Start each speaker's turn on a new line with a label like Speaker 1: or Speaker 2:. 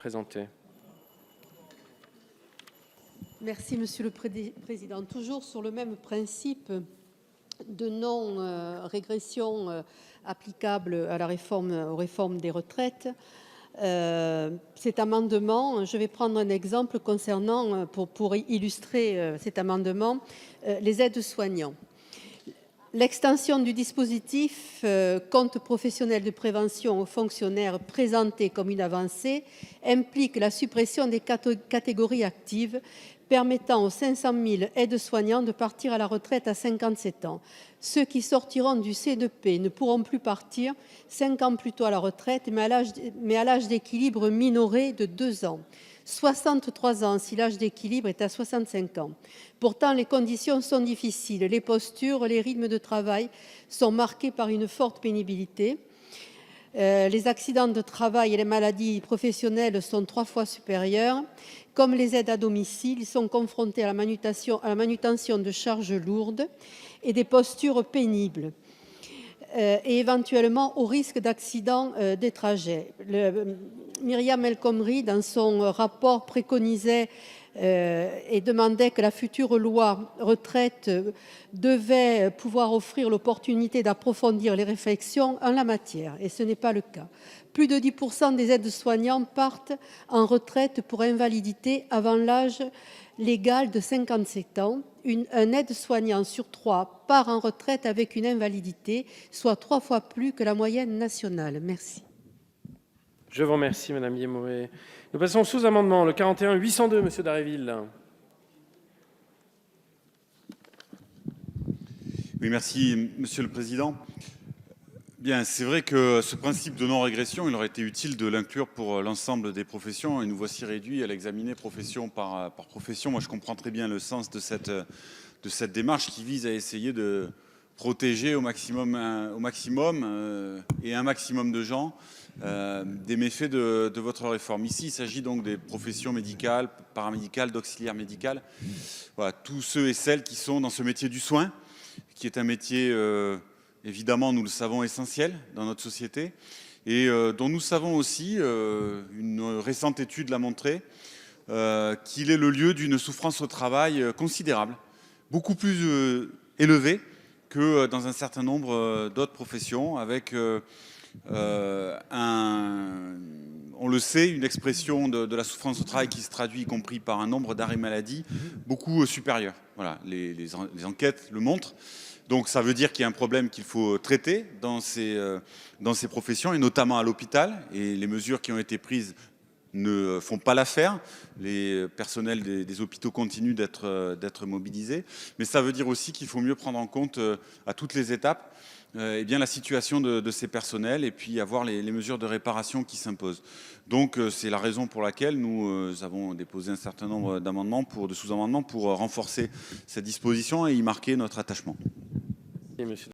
Speaker 1: Présenté.
Speaker 2: Merci, Monsieur le Président. Toujours sur le même principe de non-régression applicable à aux réformes des retraites, cet amendement, je vais prendre un exemple concernant, pour illustrer cet amendement, les aides-soignants. L'extension du dispositif compte professionnel de prévention aux fonctionnaires présenté comme une avancée implique la suppression des catégories actives permettant aux 500 000 aides-soignants de partir à la retraite à 57 ans. Ceux qui sortiront du C2P ne pourront plus partir 5 ans plus tôt à la retraite, mais à l'âge d'équilibre minoré de 2 ans. 63 ans si l'âge d'équilibre est à 65 ans. Pourtant, les conditions sont difficiles. Les postures, les rythmes de travail sont marqués par une forte pénibilité. Les accidents de travail et les maladies professionnelles sont 3 fois supérieurs. Comme les aides à domicile, ils sont confrontés à la manutention de charges lourdes et des postures pénibles. Et éventuellement au risque d'accident des trajets. Myriam El Khomri, dans son rapport, préconisait et demandait que la future loi retraite devait pouvoir offrir l'opportunité d'approfondir les réflexions en la matière, et ce n'est pas le cas. Plus de 10% des aides-soignants partent en retraite pour invalidité avant l'âge légal de 57 ans. Un aide-soignant sur 3 part en retraite avec une invalidité, soit 3 fois plus que la moyenne nationale. Merci.
Speaker 1: Je vous remercie, Madame Guillemot. Nous passons au sous-amendement, le 41 802, Monsieur Dharréville.
Speaker 3: Oui, merci, Monsieur le Président. Bien, c'est vrai que ce principe de non-régression, il aurait été utile de l'inclure pour l'ensemble des professions, et nous voici réduits à l'examiner profession par profession. Moi, je comprends très bien le sens de cette démarche qui vise à essayer de protéger au maximum et un maximum de gens des méfaits de votre réforme. Ici, il s'agit donc des professions médicales, paramédicales, d'auxiliaires médicales. Voilà, tous ceux et celles qui sont dans ce métier du soin, qui est un métier évidemment, nous le savons, essentiel dans notre société, et dont nous savons aussi, une récente étude l'a montré, qu'il est le lieu d'une souffrance au travail considérable, beaucoup plus élevée que dans un certain nombre d'autres professions, avec on le sait, une expression de la souffrance au travail qui se traduit y compris par un nombre d'arrêts maladie beaucoup supérieur. Voilà, les enquêtes le montrent. Donc ça veut dire qu'il y a un problème qu'il faut traiter dans ces professions, et notamment à l'hôpital, et les mesures qui ont été prises ne font pas l'affaire. Les personnels des hôpitaux continuent d'être mobilisés, mais ça veut dire aussi qu'il faut mieux prendre en compte à toutes les étapes eh bien, la situation de ces personnels, et puis avoir les mesures de réparation qui s'imposent. Donc c'est la raison pour laquelle nous avons déposé un certain nombre d'amendements, de sous-amendements, pour renforcer cette disposition et y marquer notre attachement.
Speaker 1: Merci, monsieur.